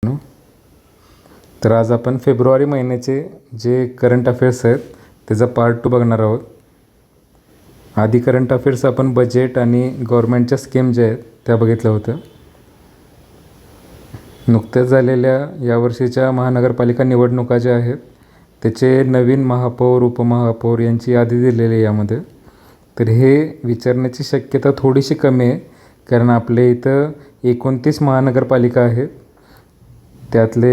तर आज आपण फेब्रुवारी महिन्याचे जे करंट अफेअर्स आहेत त्याचा पार्ट 2 बघणार आहोत. आधी करंट अफेअर्स आपण बजेट आणि गव्हर्नमेंटच्या स्कीम ज्या आहेत त्या बघितल्या होत्या. नुकत्याच झालेल्या यावर्षीच्या महानगरपालिका निवडणुका ज्या आहेत त्याचे नवीन महापौर, उपमहापौर यांची यादी दिलेली आहे यामध्ये. तर हे विचारण्याची शक्यता थोडीशी कमी आहे, कारण आपल्या इथं 29 महानगरपालिका आहेत. त्यातले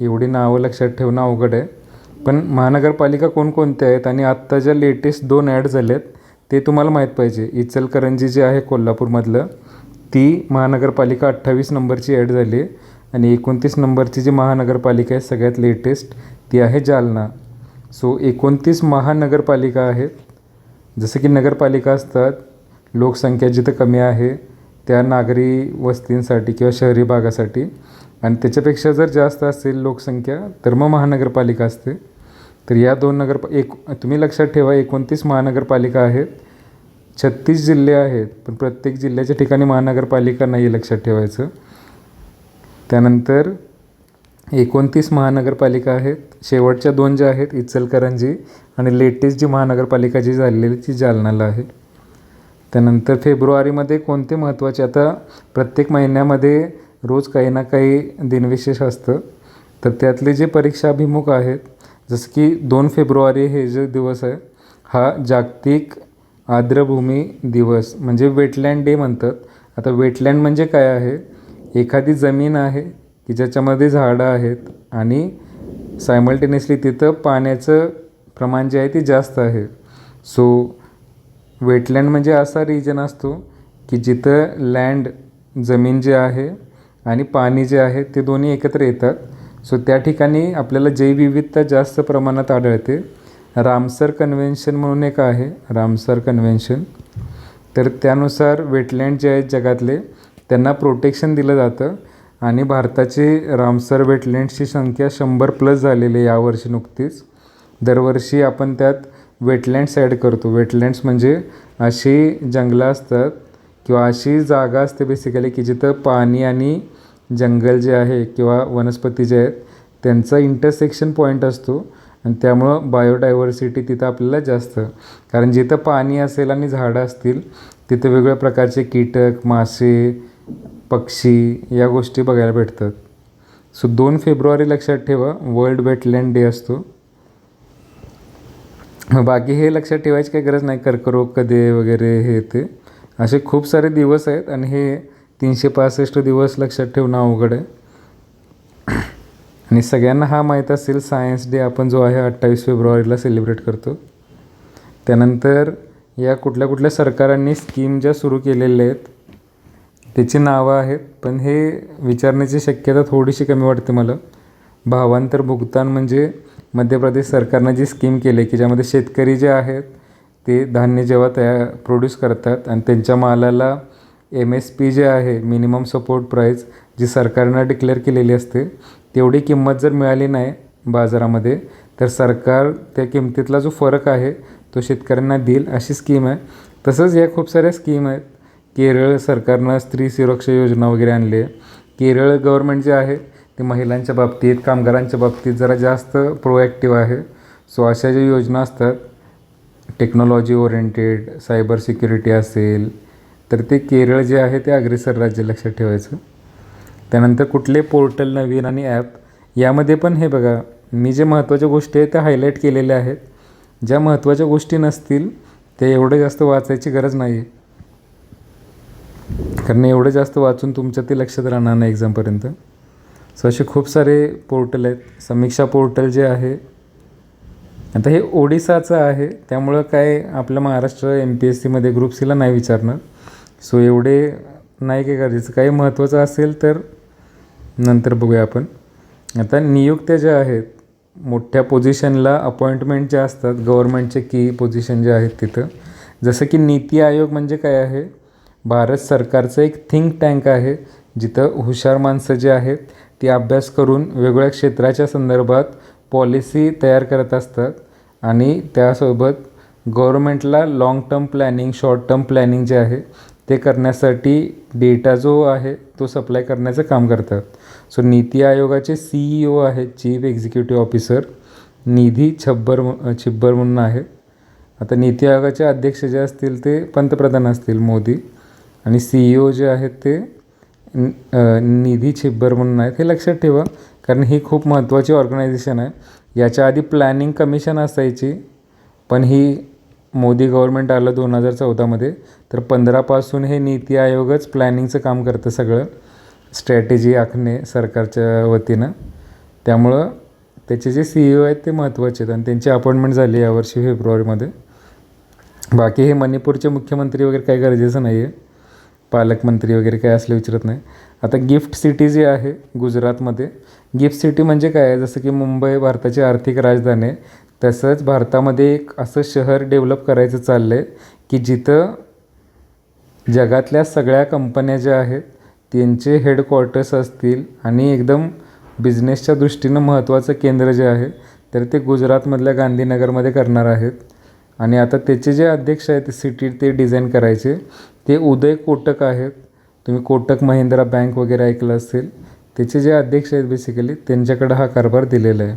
एवढी नावं लक्षात ठेवणं अवघड आहे. पण महानगरपालिका कोणकोणत्या आहेत आणि आत्ता ज्या लेटेस्ट 2 ॲड झाल्यात ते तुम्हाला माहीत पाहिजे. इचलकरंजी जे आहे कोल्हापूरमधलं, ती महानगरपालिका 28 नंबरची ॲड झाली आहे आणि 29 नंबरची जी महानगरपालिका आहे सगळ्यात लेटेस्ट ती आहे जालना. सो 29 महानगरपालिका आहेत. जसं की नगरपालिका असतात, लोकसंख्या जिथं कमी आहे त्या नागरी वस्तींसाठी किंवा शहरी भागासाठी, आणि त्याच्यापेक्षा जर जास्त असेल लोकसंख्या तर मग महानगरपालिका असते. तर या 2 तुम्ही लक्षात ठेवा, 29 महानगरपालिका आहेत, 36 जिल्हे आहेत, पण प्रत्येक जिल्ह्याच्या ठिकाणी महानगरपालिका नाही, लक्षात ठेवायचं. त्यानंतर 29 महानगरपालिका आहेत. शेवटच्या 2 ज्या आहेत इचलकरंजी आणि लेटेस्ट जी महानगरपालिका जी झालेली ती जालन्याला आहे. त्यानंतर फेब्रुवारीमध्ये कोणते महत्त्वाचे, आता प्रत्येक महिन्यामध्ये रोज काही ना काही दिनविशेष असतं. तर त्यातले जे परीक्षाभिमुख आहेत, जसं की 2 फेब्रुवारी हे जे दिवस आहे हा जागतिक आर्द्रभूमी दिवस म्हणजे वेटलँड डे म्हणतात. आता वेटलँड म्हणजे काय आहे? एखादी जमीन आहे की ज्याच्यामध्ये झाडं आहेत आणि सायमल्टेनियसली तिथं पाण्याचं प्रमाण जे आहे ते जास्त आहे. सो वेटलँड म्हणजे असा रिजन असतो की जिथं लँड, जमीन जे आहे आणि पाणी जे आहे ते दोन्ही एकत्र येतात. सो त्या ठिकाणी आपल्याला जैवविविधता जास्त प्रमाणात आढळते. रामसर कन्व्हेन्शन म्हणून एक आहे, रामसर कन्व्हेन्शन. तर त्यानुसार वेटलँड जे आहेत जगातले त्यांना प्रोटेक्शन दिलं जातं आणि भारताची रामसर वेटलँड्सची संख्या 100+ झालेली आहे यावर्षी नुकतीच. दरवर्षी आपण त्यात वेटलँड्स ॲड करतो. वेटलँड्स म्हणजे अशी जंगलं असतात किंवा अशी जागा असते बेसिकली की जिथं पाणी आणि जंगल जे आहे किंवा वनस्पती जे आहेत त्यांचा इंटरसेक्शन पॉईंट असतो आणि त्यामुळं बायोडायव्हर्सिटी तिथं आपल्याला जास्त, कारण जिथं पाणी असेल आणि झाडं असतील तिथं वेगवेगळ्या प्रकारचे कीटक, मासे, पक्षी या गोष्टी बघायला भेटतात. सो 2 फेब्रुवारी लक्षात ठेवा, वर्ल्ड वेटलँड डे असतो. बाकी हे लक्षात ठेवायची काही गरज नाही, कर्करोग कधी वगैरे हे ते असे खूप सारे दिवस आहेत आणि हे 365 दिवस लक्षात ठेवणं अवघड आहे. आणि सगळ्यांना हा माहीत असेल, सायन्स डे आपण जो आहे 28 फेब्रुवारीला सेलिब्रेट करतो. त्यानंतर या कुठल्या कुठल्या सरकारांनी स्कीम ज्या सुरू केलेल्या आहेत त्याची नावं आहेत, पण हे विचारण्याची शक्यता थोडीशी कमी वाटते मला. भावांतर भुगतान म्हणजे मध्य प्रदेश सरकारनं जी स्कीम केली की ज्यामध्ये शेतकरी जे आहेत ते धान्य जेव्हा प्रोड्यूस करतात आणि त्यांच्या मालाला MSP जे आहे, मिनिमम सपोर्ट प्राईस, जी सरकारनं डिक्लेअर केलेली असते तेवढी किंमत जर मिळाली नाही बाजारामध्ये तर सरकार त्या किमतीतला जो फरक आहे तो शेतकऱ्यांना देईल, अशी स्कीम आहे. तसंच या खूप साऱ्या स्कीम आहेत. केरळ सरकारनं स्त्री सुरक्षा योजना वगैरे आणली आहे. केरळ गव्हर्नमेंट जे आहे ते महिलांच्या बाबतीत, कामगारांच्या बाबतीत जरा जास्त प्रोॲक्टिव्ह आहे. सो अशा ज्या योजना असतात टेक्नॉलॉजी ओरिएंटेड, सायबर सिक्युरिटी असेल तर ते केरळ जे आहे ते अग्रेसर राज्य, लक्षात ठेवायचं. त्यानंतर कुठले पोर्टल नवीन आणि ॲप, यामध्ये पण हे बघा, मी जे महत्त्वाच्या गोष्टी आहेत त्या हायलाईट केलेल्या आहेत. ज्या महत्त्वाच्या गोष्टी नसतील त्या एवढं जास्त वाचायची गरज नाही आहे, कारण एवढं जास्त वाचून तुमच्या ते लक्षात राहणार नाही एक्झामपर्यंत. सो असे खूप सारे पोर्टल आहेत. समीक्षा पोर्टल जे आहे, आता हे ओडिसाचं आहे त्यामुळं काय आपल्या महाराष्ट्र MPSCमध्ये ग्रुप Cला नाही विचारणार. सो एवढे नाही काय गरजेचं, काही महत्त्वाचं असेल तर नंतर बघूया आपण. आता नियुक्त्या ज्या आहेत, मोठ्या पोझिशनला अपॉइंटमेंट ज्या असतात गव्हर्नमेंटचे की पोझिशन जे आहेत तिथं, जसं की नीती आयोग म्हणजे काय आहे, भारत सरकारचं एक थिंक टँक आहे जिथं हुशार माणसं जे आहेत ती अभ्यास करून वेगवेगळ्या क्षेत्राच्या संदर्भात पॉलिसी तयार करत असतात आणि त्यासोबत गव्हर्नमेंटला long term planning, short term planning जे आहे ते करण्यासाठी डेटा जो आहे तो सप्लाय करण्याचं काम करतात. सो नीती आयोगाचे CEO आहेत चीफ एक्झिक्युटिव्ह ऑफिसर निधी छिब्बर म्हणून आहेत. आता नीती आयोगाचे अध्यक्ष जे असतील ते पंतप्रधान असतील मोदी, आणि CEO जे आहेत ते निधी छिब्बर म्हणून आहेत. हे लक्षात ठेवा, कारण ही खूप महत्त्वाची ऑर्गनायझेशन आहे. याच्या आधी प्लॅनिंग कमिशन असायची, पण ही मोदी गव्हर्मेंट आलं 2014मध्ये, तर 15पासून हे नीती आयोगच प्लॅनिंगचं काम करतं, सगळं स्ट्रॅटेजी आखणे सरकारच्या वतीनं. त्यामुळं त्याचे जे CEO आहेत ते महत्त्वाचे आहेत आणि त्यांची अपॉइंटमेंट झाली यावर्षी फेब्रुवारीमध्ये. बाकी हे मणिपूरचे मुख्यमंत्री वगैरे काही गरजेचं नाही आहे, पालकमंत्री वगैरे काय असले विचारत नाही. आता गिफ्ट सिटी जी आहे गुजरातमध्ये, गिफ्ट सिटी म्हणजे काय आहे, जसं की मुंबई भारताची आर्थिक राजधानी आहे, तसंच भारतामध्ये एक असं शहर डेव्हलप करायचं चाललं आहे की जिथं जगातल्या सगळ्या कंपन्या ज्या आहेत त्यांचे हेडक्वार्टर्स असतील आणि एकदम बिझनेसच्या दृष्टीनं महत्त्वाचं केंद्र जे आहे तर ते गुजरातमधल्या गांधीनगरमध्ये करणार आहेत. आणि आता त्याचे जे अध्यक्ष आहेत सिटी ते डिझाईन करायचे ते उदय कोटक आहेत. तुम्ही कोटक महिंद्रा बँक वगैरे ऐकलं असेल, त्याचे जे अध्यक्ष आहेत बेसिकली त्यांच्याकडं हा कारभार दिलेला आहे.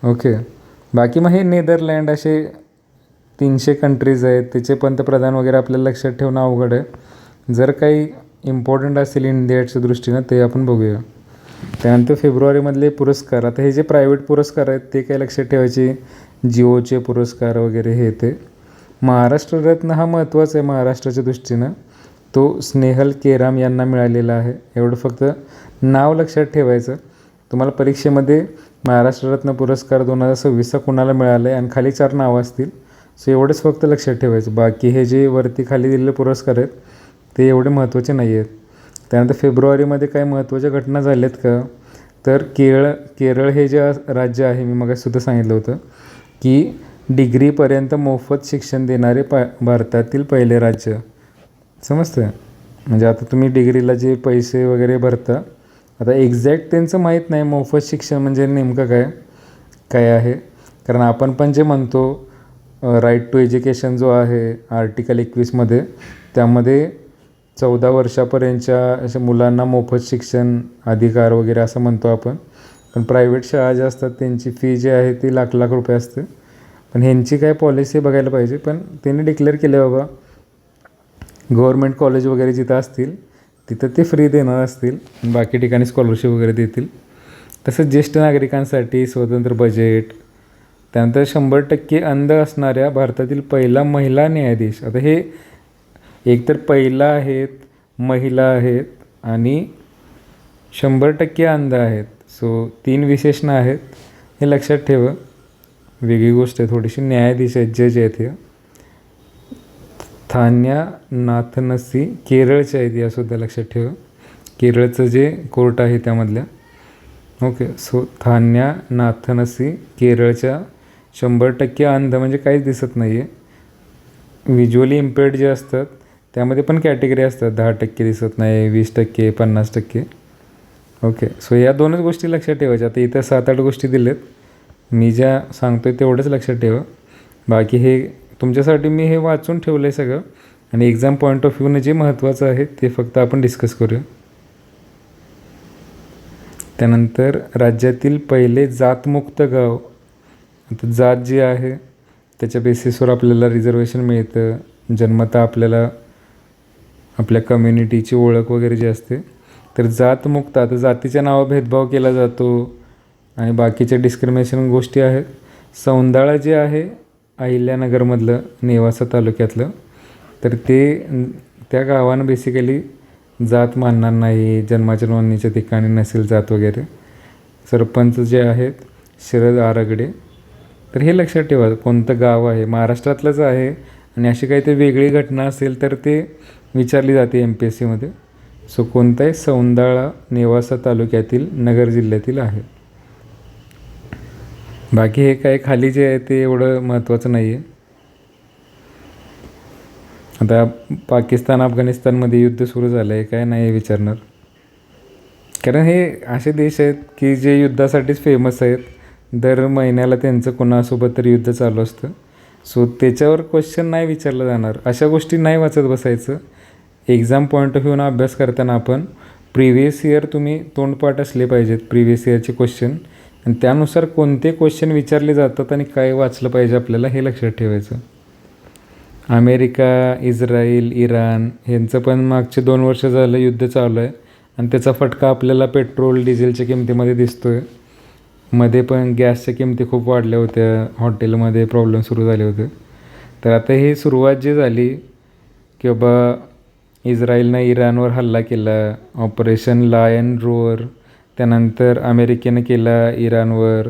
ओके. बाकी मग हे नेदरलँड असे 300 कंट्रीज आहेत, त्याचे पंतप्रधान वगैरे आपल्याला लक्षात ठेवणं अवघड आहे. जर काही इम्पॉर्टंट असेल इंडियाच्या दृष्टीनं ते आपण बघूया. त्यानंतर फेब्रुवारीमधले पुरस्कार, आता हे जे प्रायव्हेट पुरस्कार आहेत ते काय लक्षात ठेवायचे, जिओचे पुरस्कार वगैरे हे ते. महाराष्ट्र रत्न हा महत्त्वाचा आहे महाराष्ट्राच्या दृष्टीनं, तो स्नेहल केराम यांना मिळालेला आहे. एवढं फक्त नाव लक्षात ठेवायचं. तुम्हाला परीक्षेमध्ये महाराष्ट्र रत्न पुरस्कार 2026 कुणाला मिळालं आहे आणि खाली 4 नावं असतील, सो एवढंच फक्त लक्षात ठेवायचं. बाकी हे जे वरती खाली दिलेले पुरस्कार आहेत ते एवढे महत्त्वाचे नाही आहेत. त्यानंतर फेब्रुवारीमध्ये काही महत्त्वाच्या घटना झाल्यात का, तर केरळ हे जे राज्य आहे, मी मगाशीसुद्धा सांगितलं होतं की डिग्रीपर्यंत मोफत शिक्षण देणारे भारतातील पहिले राज्य. समजतं. म्हणजे आता तुम्ही डिग्रीला जे पैसे वगैरे भरता, आता एक्झॅक्ट त्यांचं माहीत नाही मोफत शिक्षण म्हणजे नेमकं काय आहे. कारण आपण पण जे म्हणतो राईट टू एज्युकेशन जो आहे आर्टिकल 21मध्ये, त्यामध्ये 14 वर्षापर्यंतच्या अशा मुलांना मोफत शिक्षण अधिकार वगैरे असं म्हणतो आपण. पण प्रायव्हेट शाळा ज्या असतात त्यांची फी जी आहे ती लाख रुपये असते. पण ह्यांची काय पॉलिसी बघायला पाहिजे. पण त्यांनी डिक्लेअर केले बाबा गव्हर्मेंट कॉलेज वगैरे जिथं असतील तिथं ते फ्री देणार असतील, बाकी ठिकाणी स्कॉलरशिप वगैरे देतील. तसंच ज्येष्ठ नागरिकांसाठी स्वतंत्र बजेट. त्यानंतर 100% अंध असणाऱ्या भारतातील पहिला महिला न्यायाधीश. आता हे एकतर पहिला आहेत, महिला आहेत आणि 100% अंध आहेत. सो 3 विशेषणं आहेत, हे लक्षात ठेवा. वेगळी गोष्ट आहे थोडीशी. न्यायाधीश आहेत, जज आहेत. हे थान्या नाथनसी केरळचे आहेत, यासुद्धा लक्षात ठेवा. केरळचं जे कोर्ट आहे त्यामधल्या. ओके. सो थान्या नाथनसी केरळच्या 100% अंध म्हणजे काहीच दिसत नाही आहे. व्हिज्युअली इम्पेअर्ड जे असतात त्यामध्ये पण कॅटेगरी असतात, 10% दिसत नाही, 20%, 50%. ओके. सो या 2च गोष्टी लक्षात ठेवायच्या. आता इथं 7-8 गोष्टी दिल्यात, मी ज्या सांगतो आहे तेवढंच लक्षात ठेवा. बाकी हे तुमच्यासाठी मी हे वाचून ठेवलं आहे सगळं, आणि एक्झाम पॉईंट ऑफ व्ह्यूनं जे महत्त्वाचं आहे ते फक्त आपण डिस्कस करूया. त्यानंतर राज्यातील पहिले जातमुक्त गाव. आता जात जी आहे त्याच्या बेसिसवर आपल्याला रिझर्वेशन मिळतं. जन्मतः आपल्याला आपल्या कम्युनिटीची ओळख वगैरे जी असते, तर जातमुक्त. आता जातीच्या नावावर भेदभाव केला जातो आणि बाकीच्या डिस्क्रिमिनेशन गोष्टी आहेत. सौंदाळा जे आहे अहिल्यानगरमधलं, नेवासा तालुक्यातलं, तर त्या गावानं बेसिकली जात मानणार नाही, जन्माच्या नोंदणीच्या ठिकाणी नसेल जात वगैरे. सरपंच जे आहेत शरद आरगडे. तर हे लक्षात ठेवा कोणतं गाव आहे, महाराष्ट्रातलंच आहे आणि अशी काहीतरी वेगळी घटना असेल तर ते विचारली जाते MPSCमध्ये. सो कोणतं आहे, सौंदाळा नेवासा तालुक्यातील नगर जिल्ह्यातील आहे. बाकी हे काय खाली जे आहे ते एवढं महत्त्वाचं नाही आहे. आता पाकिस्तान अफगाणिस्तानमध्ये युद्ध सुरू झालं आहे, काय नाही विचारणार. कारण हे असे देश आहेत की जे युद्धासाठीच फेमस आहेत. दर महिन्याला त्यांचं कोणासोबत तरी युद्ध चालू असतं. सो त्याच्यावर क्वेश्चन नाही विचारलं जाणार. अशा गोष्टी नाही वाचत बसायचं. एक्झाम पॉईंट ऑफ व्ह्यूनं अभ्यास करताना आपण प्रिव्हियस इयर तुम्ही तोंडपाठ असले पाहिजेत प्रिव्हियस इयरचे क्वेश्चन, आणि त्यानुसार कोणते क्वेश्चन विचारले जातात आणि काय वाचलं पाहिजे आपल्याला हे लक्षात ठेवायचं. अमेरिका, इस्राईल, इराण ह्यांचं पण मागचे 2 वर्ष झालं युद्ध चालू आहे आणि त्याचा फटका आपल्याला पेट्रोल डिझेलच्या किमतीमध्ये दिसतो आहे. मध्ये पण गॅसच्या किमती खूप वाढल्या होत्या, हॉटेलमध्ये प्रॉब्लेम सुरू झाले होते. तर आता ही सुरुवात जी झाली की बाबा इस्राईलनं इराणवर हल्ला केला, ऑपरेशन लायन रोअर, त्यानंतर अमेरिकेनं केला इराणवर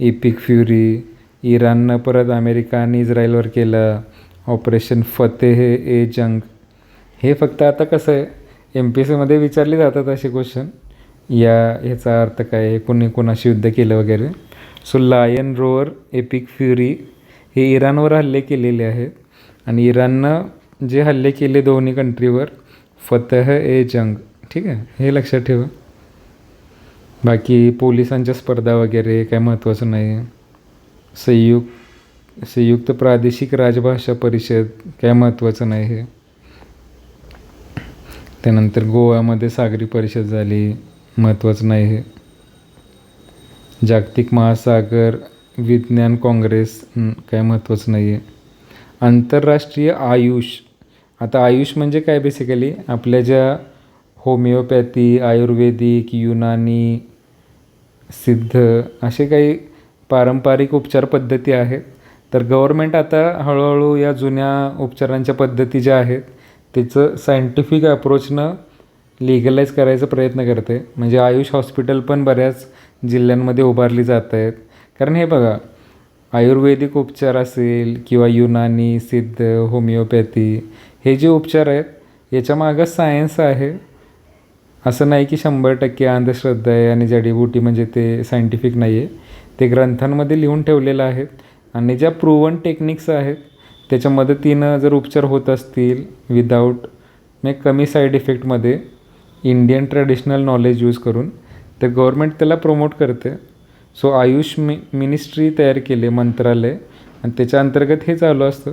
एपिक फ्युरी, इराणनं परत अमेरिका आणि इस्राईलवर केला ऑपरेशन फतेह ए जंग. हे फक्त आता कसं आहे MPSCमध्ये विचारले जातात असे क्वेश्चन, ह्याचा अर्थ काय आहे, कोणी कोणाशी युद्ध केलं वगैरे. So Lion Roar, Epic Fury हे इराणवर हल्ले केलेले आहेत आणि इराणनं जे हल्ले केले दोन्ही कंट्रीवर, फतेह ए जंग. ठीक आहे, हे लक्षात ठेवा. बाकी पोलिसांच्या स्पर्धा वगैरे काय महत्त्वाचं नाही. संयुक्त प्रादेशिक राजभाषा परिषद काय महत्त्वाचं नाही हे. त्यानंतर गोव्यामध्ये सागरी परिषद झाली, महत्त्वाचं नाही हे. जागतिक महासागर विज्ञान काँग्रेस काय महत्त्वाचं नाही आहे. आंतरराष्ट्रीय आयुष, आता आयुष म्हणजे काय बेसिकली आपल्या ज्या होमिओपॅथी, आयुर्वेदिक, युनानी, सिद्ध असे काही पारंपरिक उपचार पद्धती आहेत. तर गव्हर्मेंट आता हळूहळू या जुन्या उपचारांच्या पद्धती ज्या आहेत त्याचं सायंटिफिक अप्रोचनं लिगलाईज करायचा प्रयत्न करते. म्हणजे आयुष हॉस्पिटल पण बऱ्याच जिल्ह्यांमध्ये उभारली जात आहेत. कारण हे बघा, आयुर्वेदिक उपचार असेल किंवा युनानी, सिद्ध, होमिओपॅथी हे जे उपचार आहेत याच्यामागं सायन्स आहे. असं नाही की 100% अंधश्रद्धा आहे आणि जडीबुटी म्हणजे ते सायंटिफिक नाही आहे. ते ग्रंथांमध्ये लिहून ठेवलेलं आहे आणि ज्या प्रूव्हन टेक्निक्स आहेत त्याच्या मदतीनं जर उपचार होत असतील विदाऊट कमी साईड इफेक्टमध्ये इंडियन ट्रॅडिशनल नॉलेज यूज करून, तर गव्हर्मेंट त्याला प्रमोट करते. सो आयुष मिनिस्ट्री तयार केले, मंत्रालय, आणि त्याच्या अंतर्गत हे चालू असतं.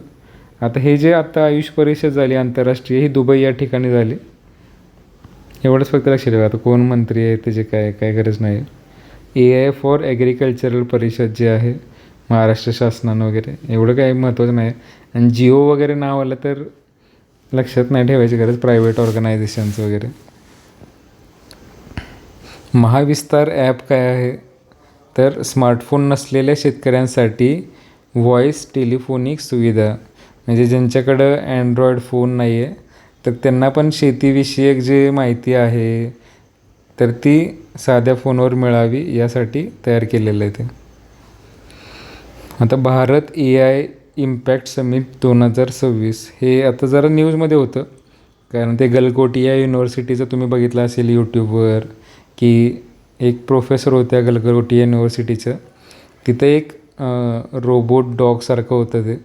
आता हे जे आता आयुष परिषद झाली आंतरराष्ट्रीय, ही दुबई या ठिकाणी झाली. एवढंच फक्त लक्षात ठेवा. आता कोण मंत्री आहे त्याचे काय गरज नाही. AI फॉर ॲग्रिकल्चरल परिषद जे आहे महाराष्ट्र शासनानं वगैरे, एवढं काही महत्त्वाचं नाही. आणि जिओ वगैरे नाव आलं तर लक्षात नाही ठेवायची गरज, प्रायव्हेट ऑर्गनायझेशनचं वगैरे. महाविस्तार ॲप काय आहे, तर स्मार्टफोन नसलेल्या शेतकऱ्यांसाठी व्हॉईस टेलिफोनिक सुविधा. म्हणजे ज्यांच्याकडं अँड्रॉईड फोन नाही आहे तर त्यांना पण शेतीविषयक जे माहिती आहे तर ती साध्या फोनवर मिळावी यासाठी तयार केलेलं आहे ते. आता भारत AI इम्पॅक्ट समिट 2026 हे आता जरा न्यूजमध्ये होतं, कारण ते गलगोटिया युनिव्हर्सिटीचं तुम्ही बघितलं असेल यूट्यूबवर, की एक प्रोफेसर होत्या गलगोटिया युनिव्हर्सिटीचं. तिथं एक रोबोट डॉगसारखं होतं ते,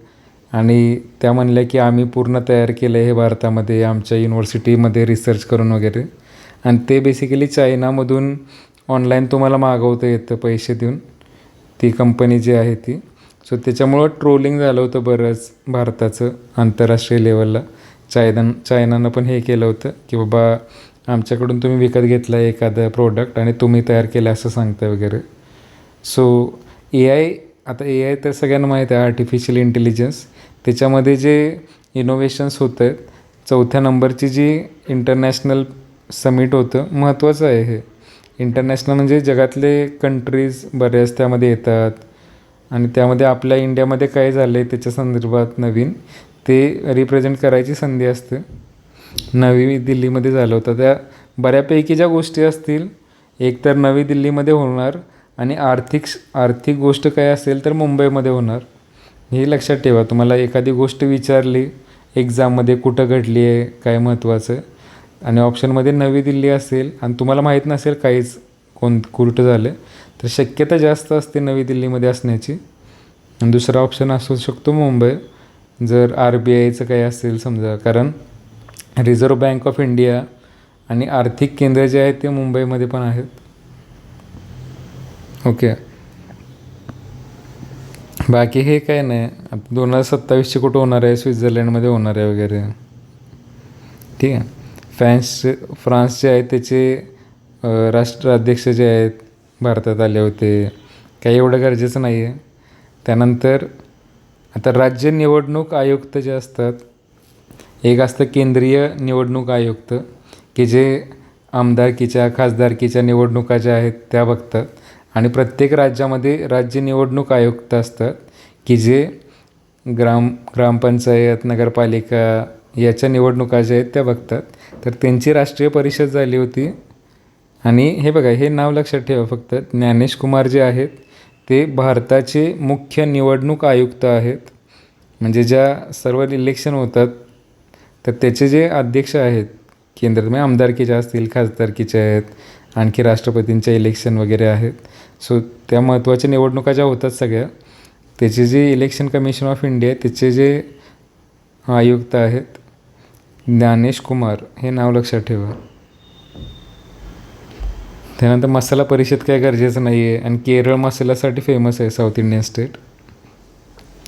आणि त्या म्हणल्या की आम्ही पूर्ण तयार केलं आहे हे भारतामध्ये आमच्या युनिव्हर्सिटीमध्ये रिसर्च करून वगैरे. आणि ते बेसिकली चायनामधून ऑनलाईन तुम्हाला मागवता येतं पैसे देऊन, ती कंपनी जी आहे ती. सो त्याच्यामुळं ट्रोलिंग झालं होतं बरंच भारताचं आंतरराष्ट्रीय लेवलला. चायनानं पण हे केलं होतं की बाबा आमच्याकडून तुम्ही विकत घेतला एखादं प्रोडक्ट आणि तुम्ही तयार केलं असं सांगता वगैरे. सो आता AI तर सगळ्यांना माहीत आहे, आर्टिफिशियल इंटेलिजन्स. त्याच्यामध्ये जे इनोव्हेशन्स होत आहेत, 4थ्या नंबरची जी इंटरनॅशनल समिट होतं, महत्त्वाचं आहे हे. इंटरनॅशनल म्हणजे जगातले कंट्रीज बऱ्याच त्यामध्ये येतात आणि त्यामध्ये आपल्या इंडियामध्ये काय झालं आहे त्याच्या संदर्भात नवीन ते रिप्रेझेंट करायची संधी असते. नवी दिल्लीमध्ये झालं होतं. त्या बऱ्यापैकी ज्या गोष्टी असतील एक तर नवी दिल्लीमध्ये होणार आणि आर्थिक गोष्ट काय असेल तर मुंबईमध्ये होणार. हे लक्षात ठेवा. तुम्हाला एखादी गोष्ट विचारली एक्झाममध्ये कुठं घडली आहे, काय महत्त्वाचं, आणि ऑप्शनमध्ये नवी दिल्ली असेल आणि तुम्हाला माहीत नसेल काहीच कुठं झालं, तर शक्यता जास्त असते नवी दिल्लीमध्ये असण्याची. आणि दुसरा ऑप्शन असू शकतो मुंबई, जर RBIचं काही असेल समजा, कारण रिझर्व्ह बँक ऑफ इंडिया आणि आर्थिक केंद्र जे आहेत ते मुंबईमध्ये पण आहेत. ओके, बाकी हे काय नाही. आता 2027 कुठं होणार आहे, स्वित्झर्लंडमध्ये होणार आहे वगैरे. ठीक आहे. फ्रान्सचे आहेत त्याचे राष्ट्राध्यक्ष जे आहेत भारतात आले होते. काही एवढं गरजेचं नाही आहे. त्यानंतर आता राज्य निवडणूक आयुक्त जे असतात, एक असतं केंद्रीय निवडणूक आयुक्त की जे आमदारकीच्या खासदारकीच्या निवडणुका ज्या आहेत त्या बघतात. आणि प्रत्येक राज्यामध्ये राज्य निवडणूक आयुक्त असतात की जे ग्रामपंचायत नगरपालिका याच्या निवडणुका ज्या आहेत त्या बघतात. तर त्यांची राष्ट्रीय परिषद झाली होती. आणि हे बघा, हे नाव लक्षात ठेवा फक्त, ज्ञानेश कुमार जे आहेत ते भारताचे मुख्य निवडणूक आयुक्त आहेत. म्हणजे ज्या सर्व इलेक्शन होतात तर त्याचे जे अध्यक्ष आहेत केंद्रात, आमदारकीच्या असतील, खासदारकीच्या आहेत, आणखी राष्ट्रपतींच्या इलेक्शन वगैरे आहेत. सो त्या महत्त्वाच्या निवडणुका ज्या होतात सगळ्या, त्याचे जे इलेक्शन कमिशन ऑफ इंडिया त्याचे जे आयुक्त आहेत ज्ञानेश कुमार, हे नाव लक्षात ठेवा. त्यानंतर मसाला परिषद काय गरजेचं नाही आहे. आणि केरळ मसाल्यासाठी फेमस आहे, साऊथ इंडियन स्टेट.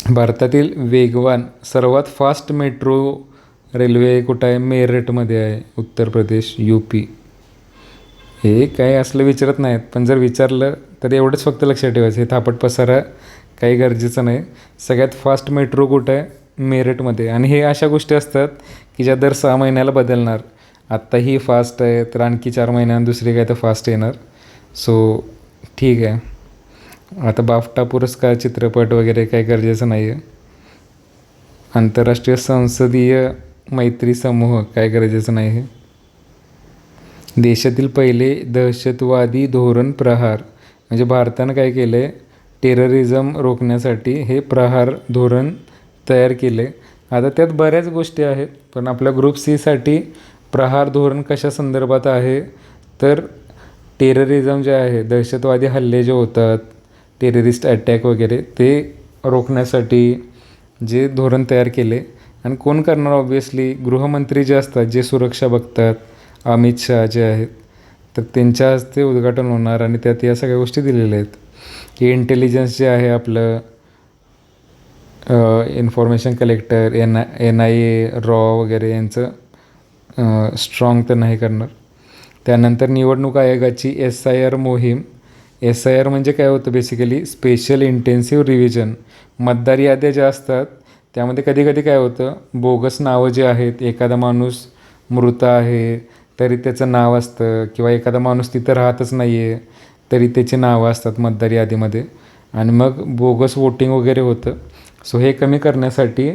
भारतातील वेगवान सर्वात फास्ट मेट्रो रेल्वे कुठं आहे? मेरठमध्ये आहे, उत्तर प्रदेश, UP. हे काय असलं विचारत नाहीत, पण जर विचारलं तर एवढंच फक्त लक्षात ठेवायचं, हे थापट पसारा काही गरजेचं नाही. सगळ्यात फास्ट मेट्रो कुठं आहे? मेरठमध्ये. आणि हे अशा गोष्टी असतात की ज्या दर 6 महिन्याला बदलणार. आत्ता ही फास्ट आहे तर आणखी 4 महिन्यानं दुसरी काय तर फास्ट येणार. सो ठीक आहे. आता बाफ्टा पुरस्कार चित्रपट वगैरे काही गरजेचं नाही आहे. आंतरराष्ट्रीय संसदीय मैत्री समूह काय गरजेचं नाही आहे. देशातील पहिले दहशतवादी धोरण प्रहार, म्हणजे भारतानं काय केलं आहे, टेररिझम रोखण्यासाठी हे प्रहार धोरण तयार केले. आता त्यात बऱ्याच गोष्टी आहेत, पण आपल्या ग्रुप Cसाठी प्रहार धोरण कशा संदर्भात आहे तर टेररिझम जे आहे, दहशतवादी हल्ले जे होतात, टेररिस्ट अटॅक वगैरे, ते रोखण्यासाठी जे धोरण तयार केले. आणि कोण करणार? ऑब्व्हियसली गृहमंत्री जे असतात, जे सुरक्षा बघतात, अमित शहा जे आहेत, तर त्यांच्या हस्ते उद्घाटन होणार. आणि त्यात या सगळ्या गोष्टी दिलेल्या आहेत की इंटेलिजन्स जे आहे आपलं, इन्फॉर्मेशन कलेक्टर, NIA, रॉ वगैरे यांचं स्ट्रॉंग तर नाही करणार. त्यानंतर निवडणूक आयोगाची SIR मोहीम. SIR म्हणजे काय होतं? Basically special intensive revision. मतदार याद्या ज्या असतात त्यामध्ये कधी कधी काय होतं, बोगस नावं जे आहेत, एखादा माणूस मृत आहे तरी त्याचं नाव असतं, किंवा एखादा माणूस तिथं राहतच नाही आहे तरी त्याची नावं असतात मतदार यादीमध्ये, आणि मग बोगस वोटिंग वगैरे होतं. सो हे कमी करण्यासाठी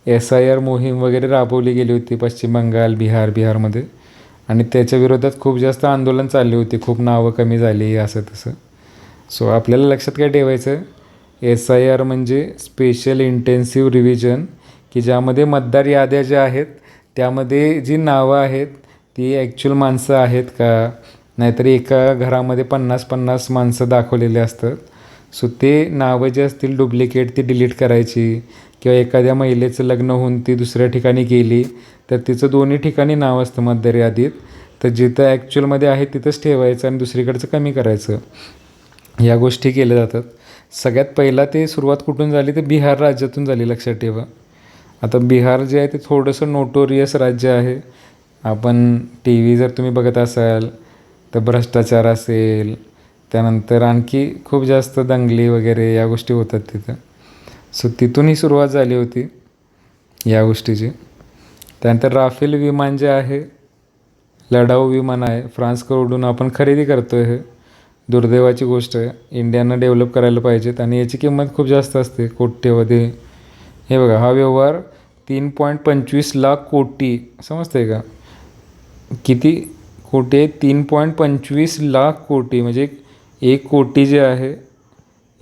SIR मोहीम वगैरे राबवली गेली होती पश्चिम बंगाल, बिहारमध्ये. आणि त्याच्या विरोधात खूप जास्त आंदोलन चालली होती, खूप नावं कमी झाली असं तसं. सो आपल्याला लक्षात काय ठेवायचं, SIR म्हणजे स्पेशल इंटेन्सिव्ह रिव्हिजन, की ज्यामध्ये मतदार याद्या ज्या आहेत त्यामध्ये जी नावं आहेत ती ॲक्च्युअल माणसं आहेत का, नाहीतर एका घरामध्ये 50-50 माणसं दाखवलेले असतात. सो ते नावं जे असतील डुप्लिकेट ती डिलीट करायची. किंवा एखाद्या महिलेचं लग्न होऊन ती दुसऱ्या ठिकाणी गेली तर तिचं दोन्ही ठिकाणी नाव असतं मतदार यादीत, तर जिथं ॲक्च्युअलमध्ये आहे तिथंच ठेवायचं आणि दुसरीकडचं कमी करायचं. या गोष्टी केल्या जातात. सगळ्यात पहिला ते सुरुवात कुठून झाली तर बिहार राज्यातून झाली, लक्षात ठेवा. आता बिहार जे आहे ते थोडंसं नोटोरियस राज्य आहे. आपण TV जर तुम्ही बघत असाल तर भ्रष्टाचार असेल, त्यानंतर आणखी खूप जास्त दंगली वगैरे या गोष्टी होतात तिथं. सो तिथून ही सुरुवात झाली होती या गोष्टीची. त्यानंतर राफेल विमान जे आहे, लढाऊ विमान आहे, फ्रान्सकडून आपण खरेदी करतो आहे. हे दुर्दैवाची गोष्ट आहे. इंडियानं डेव्हलप करायला पाहिजेत आणि याची किंमत खूप जास्त असते, कोट्यवधी. हे बघा, हा व्यवहार 3.25 लाख कोटी, समजते का किती कोटी आहे? 3.25 लाख कोटी, म्हणजे 1 कोटी जे आहे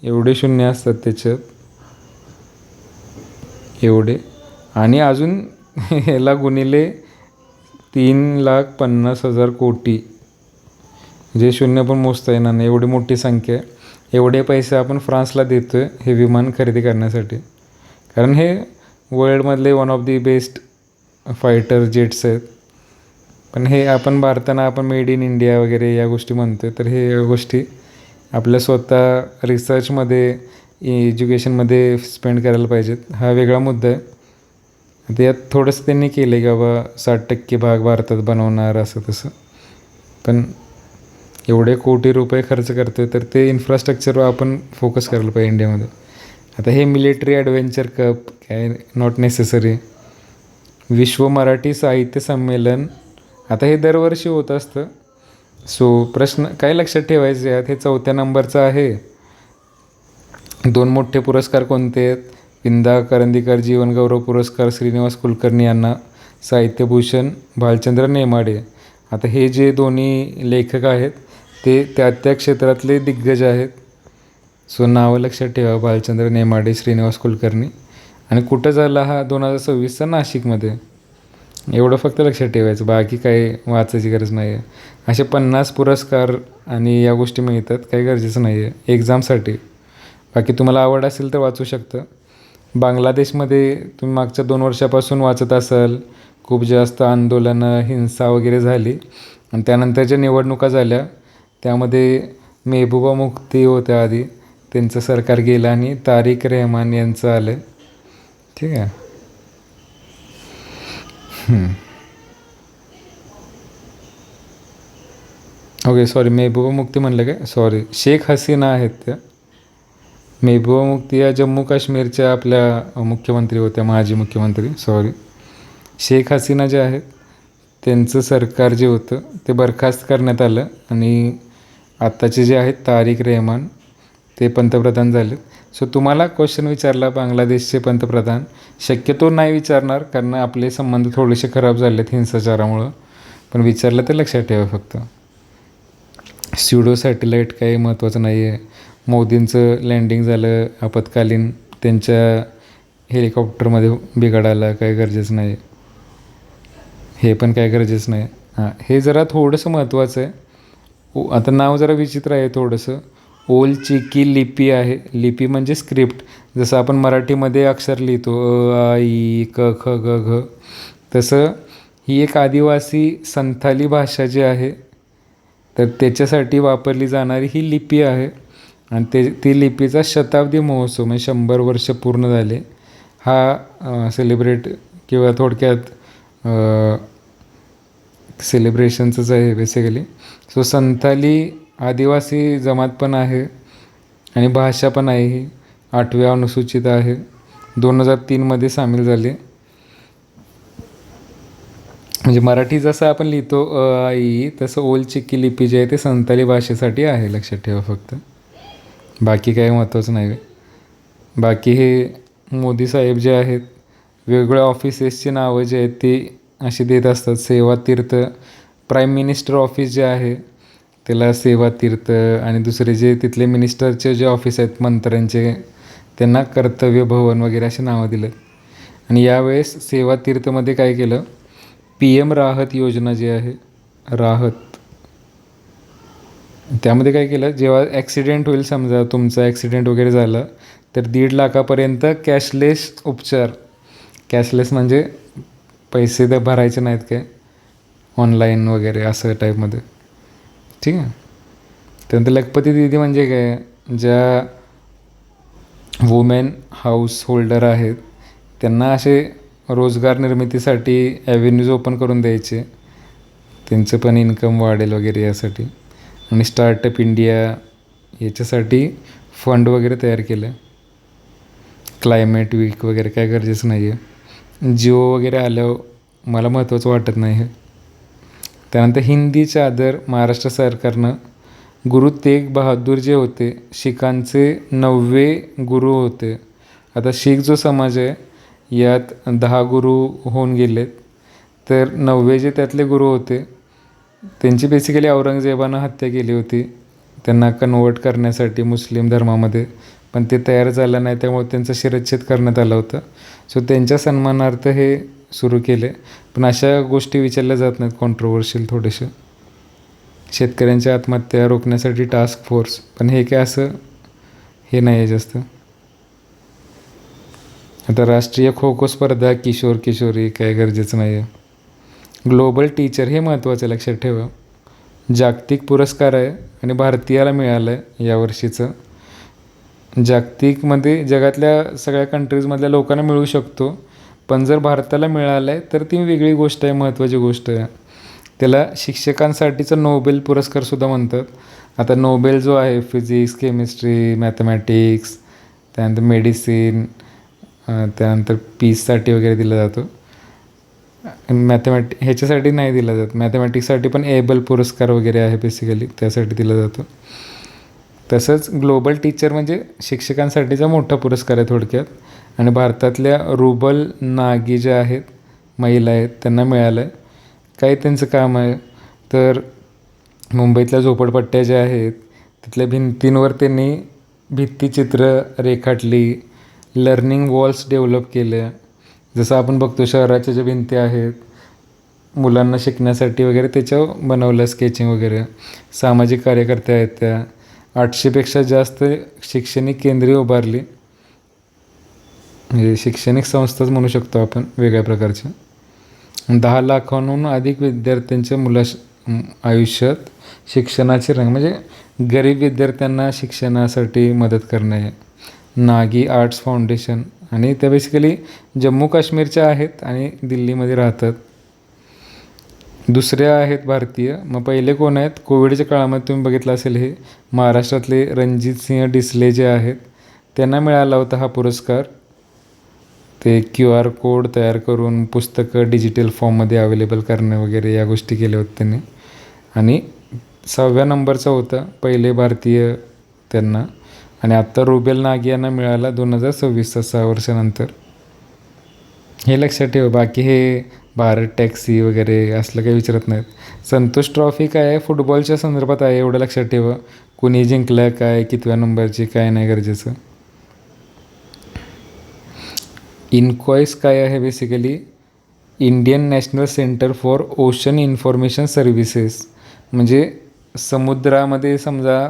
एवढे शून्य असतात त्याच्यात, एवढे. आणि अजून ह्याला गुणिले 3,50,000 कोटी, जे शून्य पण मोजता येणार नाही, एवढी मोठी संख्या आहे. एवढे पैसे आपण फ्रान्सला देतो आहे हे विमान खरेदी करण्यासाठी, कारण हे वर्ल्डमधले one of the best fighter jets आहेत. पण हे आपण भारतानं आपण मेड इन इंडिया वगैरे या गोष्टी म्हणतो आहे, तर हे गोष्टी आपल्या स्वतः रिसर्चमध्ये, एज्युकेशनमध्ये स्पेंड करायला पाहिजेत. हा वेगळा मुद्दा आहे. आता यात थोडंसं त्यांनी केलं आहे की बाबा 60% भाग भारतात बनवणार असं तसं, पण एवढे कोटी रुपये खर्च करतो आहे तर ते इन्फ्रास्ट्रक्चरवर आपण फोकस करायला पाहिजे इंडियामध्ये. आता हे मिलिटरी ॲडव्हेंचर कप काय नॉट नेसेसरी. विश्व मराठी साहित्य संमेलन आता हे दरवर्षी होत असतं. सो प्रश्न काय लक्षात ठेवायचे आहेत, हे 4थ्या नंबरचं आहे. 2 मोठे पुरस्कार कोणते आहेत? विंदा करंदीकर जीवनगौरव पुरस्कार श्रीनिवास कुलकर्णी यांना, साहित्यभूषण भालचंद्र नेमाडे. आता हे जे दोन्ही लेखक आहेत ते त्या क्षेत्रातले दिग्गज आहेत. सो नावं लक्षात ठेवा, भालचंद्र नेमाडे, श्रीनिवास कुलकर्णी. आणि कुठं झाला हा? 2026चा नाशिकमध्ये. एवढं फक्त लक्षात ठेवायचं, बाकी काही वाचायची गरज नाही आहे. असे 50 पुरस्कार आणि या गोष्टी मिळतात, काही गरजेचं नाही आहे एक्झामसाठी. बाकी तुम्हाला आवड असेल तर वाचू शकता. बांगलादेशमध्ये तुम्ही मागच्या 2 वर्षापासून वाचत असाल, खूप जास्त आंदोलनं हिंसा वगैरे झाली आणि त्यानंतर ज्या निवडणुका झाल्या त्यामध्ये मेहबूबा मुफ्ती होत्या आधी, त्यांचं सरकार गेलं आणि तारिक रहमान यांचं आलं. ठीक आहे. ओके सॉरी, मेहबूबा मुफ्ती म्हणलं काय, सॉरी, शेख हसीना आहेत त्या. मेहबूबा मुफ्ती या जम्मू काश्मीरच्या आपल्या मुख्यमंत्री होत्या, माजी मुख्यमंत्री. सॉरी, शेख हसीना जे आहेत त्यांचं सरकार जे होतं ते बरखास्त करण्यात आलं आणि आत्ताचे जे आहेत तारिक रहमान ते पंतप्रधान झाले. सो तुम्हाला क्वेश्चन विचारला बांगलादेशचे पंतप्रधान, शक्यतो नाही विचारणार कारण आपले संबंध थोडेसे खराब झाले आहेत हिंसाचारामुळं, पण विचारलं तर लक्षात ठेवा फक्त. स्युडो सॅटेलाईट काही महत्त्वाचं नाही आहे. मोदींचं लँडिंग झालं आपत्कालीन, त्यांच्या हेलिकॉप्टरमध्ये बिघाडायला काही गरजेचं नाही, हे पण काय गरजेचं नाही. हे जरा थोडंसं महत्त्वाचं आहे. आता नाव जरा विचित्र आहे थोडंसं. ओल चिकी लिपी आहे. लिपी म्हणजे स्क्रिप्ट, जसं आपण मराठीमध्ये अक्षर लिहितो अ आ इ क ख ग घ, तसं ही एक आदिवासी संथाली भाषा जी आहे तर त्याच्यासाठी वापरली जाणारी ही लिपी आहे. आणि ती लिपीचा शताब्दी महोत्सव म्हणजे 100 वर्ष पूर्ण झाले हा सेलिब्रेट किंवा थोडक्यात सेलिब्रेशनचंच आहे बेसिकली. सो संथाली आदिवासी जमात पण आहे आणि भाषा पण आहे. ही 8व्या अनुसूचित आहे, 2003मध्ये सामील झाले. म्हणजे मराठी जसं आपण लिहितो अ आ इ, तसं ओल चिकी लिपी जी आहे ते संथाली भाषेसाठी आहे, लक्षात ठेवा फक्त. बाकी काही महत्त्वाचं नाही. बाकी हे मोदी साहेब जे आहेत वेगवेगळ्या ऑफिसेसची नावं जे आहेत ती अशी देत असतात. सेवा तीर्थ, प्राईम मिनिस्टर ऑफिस जे आहे त्याला सेवा तीर्थ, आणि दुसरे जे तिथले मिनिस्टरचे जे ऑफिस आहेत मंत्र्यांचे त्यांना कर्तव्य भवन वगैरे अशी नावं दिलं. आणि यावेळेस सेवा तीर्थमध्ये काय केलं, PM राहत योजना जी आहे राहत, त्यामध्ये काय केलं, जेव्हा ॲक्सिडेंट होईल, समजा तुमचा ॲक्सिडेंट वगैरे झाला तर 1.5 लाखापर्यंत कॅशलेस उपचार. कॅशलेस म्हणजे पैसे तर भरायचे नाहीत काय, ऑनलाईन वगैरे असं टाईपमध्ये. ठीक आहे. त्यानंतर लखपती दिदी म्हणजे काय, ज्या वुमेन हाऊस होल्डर आहेत त्यांना असे रोजगार निर्मितीसाठी ॲव्हेन्यूज ओपन करून द्यायचे, त्यांचं पण इन्कम वाढेल वगैरे यासाठी. आणि स्टार्टअप इंडिया याच्यासाठी फंड वगैरे तयार केलं. क्लायमेट वीक वगैरे काय गरजेचं नाही आहे. जिओ वगैरे आल्यावर मला महत्त्वाचं वाटत नाही हे. त्यानंतर हिंदी चादर महाराष्ट्र सरकारनं, गुरु तेग बहादूर जे होते शीखांचे 9वे गुरु होते. आता शीख जो समाज आहे यात 10 गुरु होऊन गेलेत, तर 9वे जे त्यातले गुरु होते त्यांची बेसिकली औरंगजेबानं हत्या केली होती त्यांना कन्वर्ट करण्यासाठी मुस्लिम धर्मामध्ये, पण ते तयार झालं नाही त्यामुळे त्यांचा शिरच्छेद करण्यात आला होता. सो त्यांच्या सन्मानार्थ हे सुरू केले. पण अशा गोष्टी विचारल्या जात नाहीत, कॉन्ट्रोवर्शियल थोडेसे. शेतकऱ्यांच्या आत्महत्या रोखण्यासाठी टास्क फोर्स, पण हे काय असं हे नाही आहे जास्त. आता राष्ट्रीय खो खो स्पर्धा किशोर किशोरी काय गरजेचं नाही आहे. ग्लोबल टीचर हे महत्त्वाचं लक्षात ठेवा. जागतिक पुरस्कार आहे आणि भारतीयाला मिळालं आहे यावर्षीचं. जागतिकमध्ये जगातल्या सगळ्या कंट्रीजमधल्या लोकांना मिळू शकतो, पण जर भारताला मिळालं आहे तर ती वेगळी गोष्ट आहे, महत्त्वाची गोष्ट आहे. त्याला शिक्षकांसाठीचा नोबेल पुरस्कारसुद्धा म्हणतात. आता नोबेल जो आहे फिजिक्स, केमिस्ट्री, मॅथमॅटिक्स, त्यानंतर मेडिसिन, त्यानंतर पीससाठी वगैरे दिला जातो. ह्याच्यासाठी नाही दिला जात, मॅथमॅटिक्ससाठी पण एबल पुरस्कार वगैरे आहे बेसिकली, त्यासाठी दिला जातो. तसंच ग्लोबल टीचर म्हणजे शिक्षकांसाठीचा मोठा पुरस्कार आहे थोडक्यात. आणि भारतातल्या रुबल नागी ज्या आहेत, महिला आहेत, त्यांना मिळालं आहे. काय त्यांचं काम आहे तर मुंबईतल्या झोपडपट्ट्या ज्या आहेत तिथल्या भिंतींवर त्यांनी भित्तिचित्र रेखाटली, लर्निंग वॉल्स डेव्हलप केल्या. जसं आपण बघतो शहराच्या ज्या भिंती आहेत मुलांना शिकण्यासाठी वगैरे त्याच्यावर बनवलं स्केचिंग वगैरे. सामाजिक कार्यकर्त्या आहेत त्या. 800पेक्षा जास्त शैक्षणिक केंद्रे उभारली, म्हणजे शैक्षणिक संस्थाच म्हणू शकतो आपण वेगळ्या प्रकारच्या. 10 लाखांहून अधिक विद्यार्थ्यांच्या आयुष्यात शिक्षणाचे रंग, म्हणजे गरीब विद्यार्थ्यांना शिक्षणासाठी मदत करणे. नागी आर्ट्स फाउंडेशन, आणि त्या बेसिकली जम्मू काश्मीरच्या आहेत आणि दिल्लीमध्ये राहतात. दुसऱ्या आहेत भारतीय. मग पहिले कोण आहेत, कोविडच्या काळामध्ये तुम्ही बघितलं असेल, हे महाराष्ट्रातले रणजितसिंह डिसले जे आहेत त्यांना मिळाला होता हा पुरस्कार. ते QR कोड तयार करून पुस्तकं डिजिटल फॉर्ममध्ये अवेलेबल करणं वगैरे या गोष्टी केल्या होत्या त्यांनी. आणि 6व्या नंबरचा होता पहिले भारतीय त्यांना. आणि आत्ता रुबेल नागी यांना मिळाला 2026, 6 वर्षानंतर. हे लक्षात ठेवा. बाकी हे भारत टॅक्सी वगैरे असलं काही विचारत नाहीत. संतोष ट्रॉफी काय आहे, फुटबॉलच्या संदर्भात आहे, एवढं लक्षात ठेवा. कुणी जिंकलं काय, कितव्या नंबरची, काय नाही गरजेचं. इन्कॉईस काय आहे, basically Indian national centre for ocean information services. म्हणजे समुद्रामध्ये समजा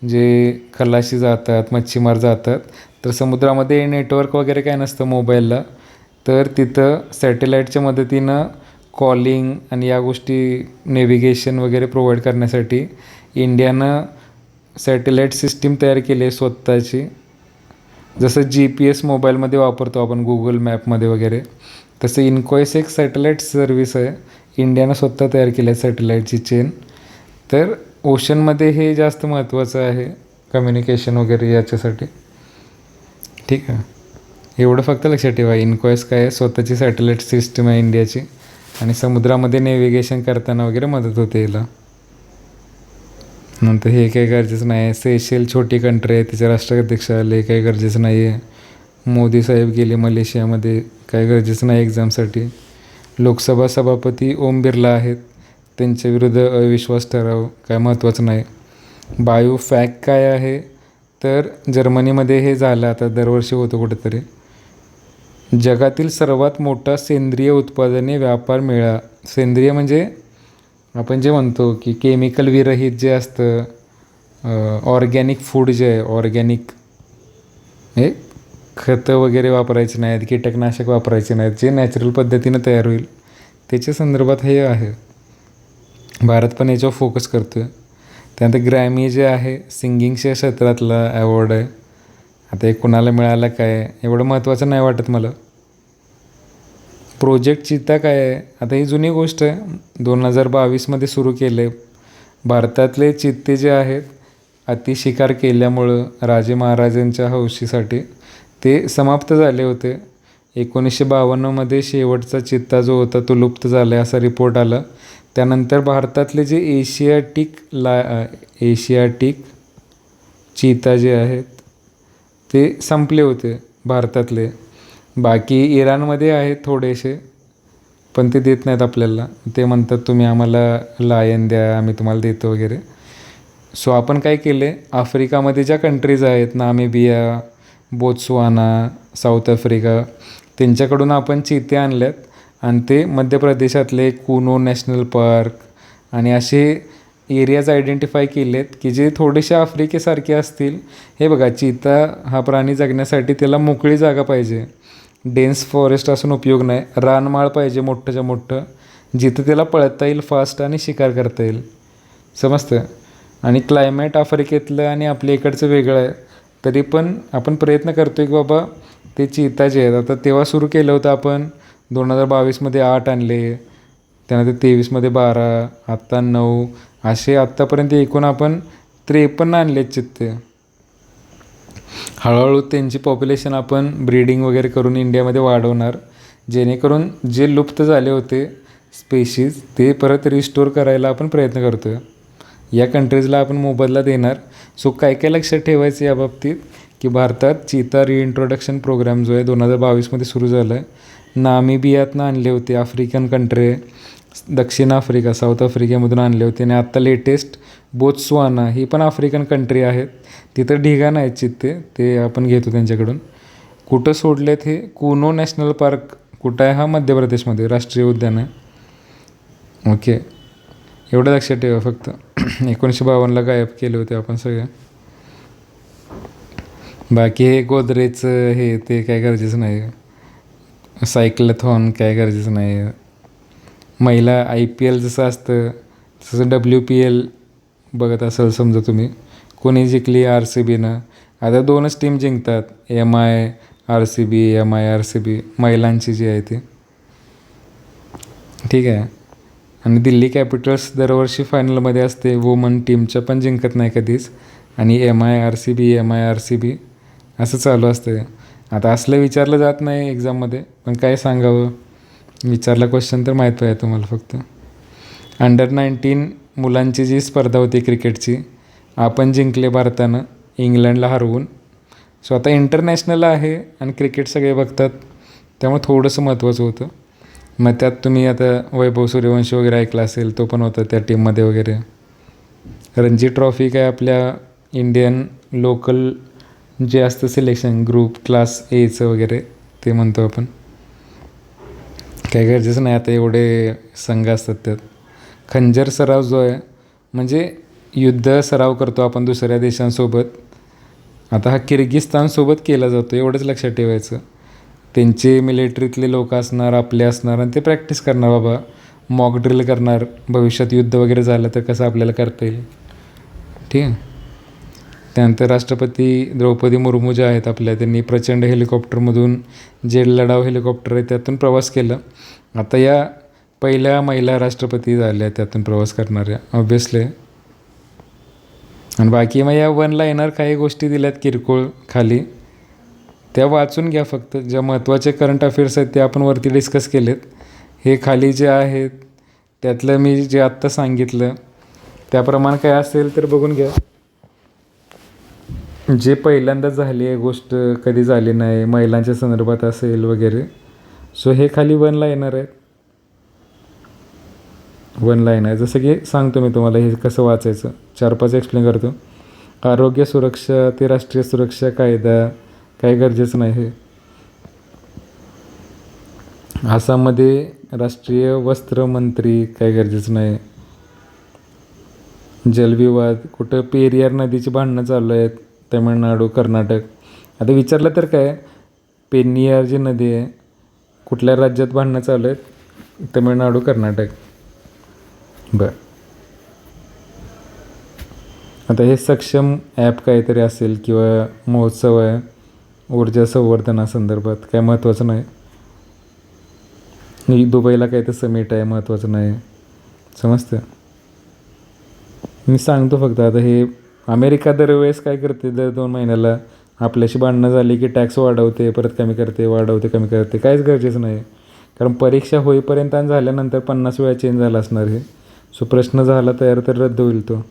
जे खलाशी जातात, मच्छीमार जातात, तर समुद्रामध्ये नेटवर्क वगैरे काय नसतं मोबाईलला, तर तिथं सॅटेलाईटच्या मदतीनं कॉलिंग आणि या गोष्टी नेव्हिगेशन वगैरे प्रोव्हाइड करण्यासाठी इंडियानं सॅटेलाईट सिस्टीम तयार केली आहे स्वतःची. जसं GPS मोबाईलमध्ये वापरतो आपण गुगल मॅपमध्ये वगैरे, तसं इन्कॉईस एक सॅटेलाईट सर्व्हिस आहे. इंडियानं स्वतः तयार केली आहे सॅटेलाईटची चेन. तर ओशनमध्ये हे जास्त महत्त्वाचं आहे कम्युनिकेशन वगैरे याच्यासाठी. ठीक आहे, एवढं फक्त लक्षात ठेवा. इन्कॉईस काय आहे, स्वतःची सॅटेलाईट सिस्टम आहे इंडियाची, आणि समुद्रामध्ये नेव्हिगेशन करताना वगैरे मदत होते याला. नंतर हे काही गरजेचं नाही आहे. सेशेल छोटी कंट्री आहे, तिचे राष्ट्राध्यक्ष आले, काही गरजेचं नाही आहे. मोदी साहेब गेले मलेशियामध्ये, काही गरजेचं नाही एक्झामसाठी. लोकसभा सभापती ओम बिर्ला आहेत, त्यांच्या विरुद्ध अविश्वास ठराव, काय महत्त्वाचं नाही. बायोफॅक काय आहे तर जर्मनीमध्ये हे झालं, आता दरवर्षी होतं कुठेतरी. जगातील सर्वात मोठा सेंद्रिय उत्पादने व्यापार मेळा. सेंद्रिय म्हणजे आपण जे म्हणतो की केमिकल विरहित जे असतं, ऑर्गॅनिक फूड जे आहे, ऑर्गॅनिक हे खतं वगैरे वापरायचे नाहीत, कीटकनाशक वापरायचे नाहीत, जे नॅचरल पद्धतीनं तयार होईल, त्याच्या संदर्भात हे आहे. भारत पण याच्यावर फोकस करतो आहे. त्यानंतर ग्रॅमी जे आहे सिंगिंगच्या क्षेत्रातला अवॉर्ड आहे. आता हे कुणाला मिळालं काय एवढं महत्त्वाचं नाही वाटत मला. प्रोजेक्ट चिता काय आहे, आता ही जुनी गोष्ट आहे, 2022मध्ये सुरू केलं आहे. भारतातले चित्ते जे आहेत अतिशिकार केल्यामुळं राजे महाराजांच्या हौशीसाठी ते समाप्त झाले होते. 1952मध्ये शेवटचा चित्ता जो होता तो लुप्त झाला असा रिपोर्ट आला. त्यानंतर भारतातले जे एशियाटिक चिता जे आहेत ते संपले होते भारतातले. बाकी इराणमध्ये आहेत थोडेसे, पण ते देत नाहीत आपल्याला. ते म्हणतात तुम्ही आम्हाला लायन द्या, आम्ही तुम्हाला देतो वगैरे. सो आपण काय केलं आहे, आफ्रिकामध्ये ज्या कंट्रीज आहेत, नामिबिया, बोत्सवाना, साऊथ आफ्रिका, त्यांच्याकडून आपण चिते आणल्यात. आणि ते मध्य प्रदेशातले कुनो नॅशनल पार्क आणि असे एरियाज आयडेंटिफाय केले आहेत की जे थोडेसे आफ्रिकेसारखे असतील. हे बघा, चिता हा प्राणी जगण्यासाठी त्याला मोकळी जागा पाहिजे, डेन्स फॉरेस्ट असून उपयोग नाही, रानमाळ पाहिजे मोठंच्या मोठं, जिथं त्याला पळता येईल फास्ट आणि शिकार करता येईल. समजतं. आणि क्लायमेट आफ्रिकेतलं आणि आपल्या इकडचं वेगळं आहे, तरी पण आपण प्रयत्न करतो आहे की बाबा ते चीता जे आहेत आता तेव्हा सुरू केलं होतं आपण 2022मध्ये 8 आणले, त्यानंतर 23मध्ये 12, आत्ता 9, असे आत्तापर्यंत एकूण आपण 53 आणलेत चित्ते. हळूहळू त्यांची पॉप्युलेशन आपण ब्रीडिंग वगैरे करून इंडियामध्ये वाढवणार, जेणेकरून जे लुप्त झाले होते स्पेशीज ते परत रिस्टोर करायला आपण प्रयत्न करतो आहे. या कंट्रीजला आपण मोबदला देणार. सो काय काय लक्षात ठेवायचं या बाबतीत की भारतात चीता रिइंट्रोडक्शन प्रोग्राम जो आहे 2022मध्ये सुरू झाला आहे. नामिबियातनं आणले होते, आफ्रिकन कंट्री आहे, दक्षिण आफ्रिका, साऊथ आफ्रिकेमधून आणले होते आणि आत्ता लेटेस्ट बोत्सवाना ही पण आफ्रिकन कंट्री आहेत. तिथं ढिगाण आहेत चित्ते, ते आपण घेतो त्यांच्याकडून. कुठं सोडलेत हे? कुनो नॅशनल पार्क कुठं आहे? हा मध्य प्रदेशमध्ये राष्ट्रीय उद्यान आहे. ओके, एवढं लक्षात ठेवा फक्त. 1952ला गायब केले होते आपण सगळे. बाकी हे गोदरेजचं हे ते काय गरजेचं नाही. सायक्लथॉन काय गरजेचं नाही. महिला IPL जसं असतं तसं WPL बघत असाल समजा तुम्ही. कोणी जिंकली RCBनं. आता 2च टीम जिंकतात, MI RCB, MI RCB महिलांची जी आहे ती. ठीक आहे. आणि दिल्ली कॅपिटल्स दरवर्षी फायनलमध्ये असते, वुमन टीमच्या पण जिंकत नाही कधीच. आणि MI RCB असं चालू असतं. आता असलं विचारलं जात नाही एक्झाममध्ये, पण काय सांगावं, विचारला क्वेश्चन तर माहीत पाहिजे तुम्हाला फक्त. अंडर-19 मुलांची जी स्पर्धा होती क्रिकेटची, आपण जिंकले भारतानं इंग्लंडला हरवून. सो आता इंटरनॅशनल आहे आणि क्रिकेट सगळे बघतात, त्यामुळे थोडंसं महत्त्वाचं होतं. मग त्यात तुम्ही आता वैभव सूर्यवंशी वगैरे ऐकला असेल, तो पण होता त्या टीममध्ये वगैरे. रणजी ट्रॉफी काय आपल्या इंडियन लोकल जे असतं सिलेक्शन ग्रुप क्लास Aचं वगैरे ते म्हणतो आपण. काही गरजेचं नाही, आता एवढे संघ असतात त्यात. खंजर सराव जो आहे म्हणजे युद्ध सराव करतो आपण दुसऱ्या देशांसोबत. आता हा किर्गिस्तानसोबत केला जातो, एवढंच लक्षात ठेवायचं. त्यांचे मिलिटरीतले लोक असणार, आपले असणार आणि ते प्रॅक्टिस करणार, बाबा मॉक ड्रिल करणार, भविष्यात युद्ध वगैरे झालं तर कसं आपल्याला करता येईल. ठीक आहे. त्यानंतर राष्ट्रपती द्रौपदी मुर्मू ज्या आहेत आपल्या, त्यांनी प्रचंड हेलिकॉप्टरमधून जे लढाऊ हेलिकॉप्टर आहे त्यातून प्रवास केला. आता या पहिल्या महिला राष्ट्रपती झाल्या त्यातून प्रवास करणाऱ्या ऑब्व्हियसली. आणि बाकी मग या 1 लाईनर काही गोष्टी दिल्यात किरकोळ खाली, त्या वाचून घ्या फक्त. ज्या महत्त्वाचे करंट अफेअर्स आहेत ते आपण वरती डिस्कस केलेत. हे खाली जे आहेत त्यातलं मी जे आत्ता सांगितलं त्याप्रमाणे काय असेल तर बघून घ्या. जे पहिल्यांदा झाली आहे गोष्ट, कधी झाली नाही, महिलांच्या संदर्भात असेल वगैरे. सो हे खाली 1 लाईनर आहेत. 1 लाईनर जसं की सांगतो मी तुम्हाला हे कसं वाचायचं. 4-5 एक्सप्लेन करतो. आरोग्य सुरक्षा ते राष्ट्रीय सुरक्षा कायदा काही गरजेचं नाही. हे आसाममध्ये राष्ट्रीय वस्त्र मंत्री काही गरजेचं नाही. जलविवाद कुठं पेरियार नदीची भांडणं चालू आहेत तमिळनाडू कर्नाटक. आता विचारलं तर काय, पेन्नियार जी नदी आहे कुठल्या राज्यात भांडणं चालू आहेत? तमिळनाडू कर्नाटक. बरं, आता हे सक्षम ॲप काहीतरी असेल किंवा महोत्सव आहे ऊर्जा संवर्धनासंदर्भात, काय महत्त्वाचं नाही. दुबईला काही तर समिट आहे, महत्त्वाचं नाही. समजतं? मी सांगतो फक्त. आता हे अमेरिका दरवेळेस काय करते, दर 2 महिन्याला आपल्याशी भांडणं झाली की टॅक्स वाढवते, परत कमी करते, वाढवते, कमी करते. काहीच गरजेचं नाही. कारण परीक्षा होईपर्यंत आणि झाल्यानंतर 50 वेळा चेंज झाला असणार हे. सो प्रश्न झाला तयार तर रद्द होईल तो.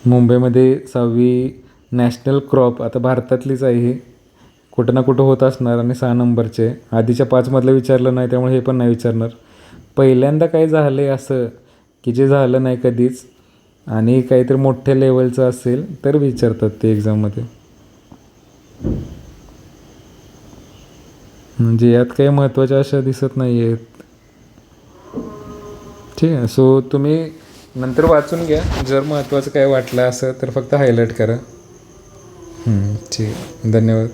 मुंबईमध्ये 6वी नॅशनल क्रॉप आता भारतातलीच आहे ही, कुठं ना कुठं होत असणार. आणि 6 नंबरचे आधीच्या 5मधलं विचारलं नाही, त्यामुळे हे पण नाही विचारणार. पहिल्यांदा काय झालं आहे असं की जे झालं नाही कधीच आणि काहीतरी मोठ्या लेवलचं असेल तर विचारतात ते एक्झाममध्ये. म्हणजे यात काही महत्त्वाच्या अशा दिसत नाही आहेत. ठीक आहे. सो तुम्ही नंतर वाचून घ्या. जर महत्त्वाचं काय वाटलं असं तर फक्त हायलाईट करा. ठीक आहे. धन्यवाद.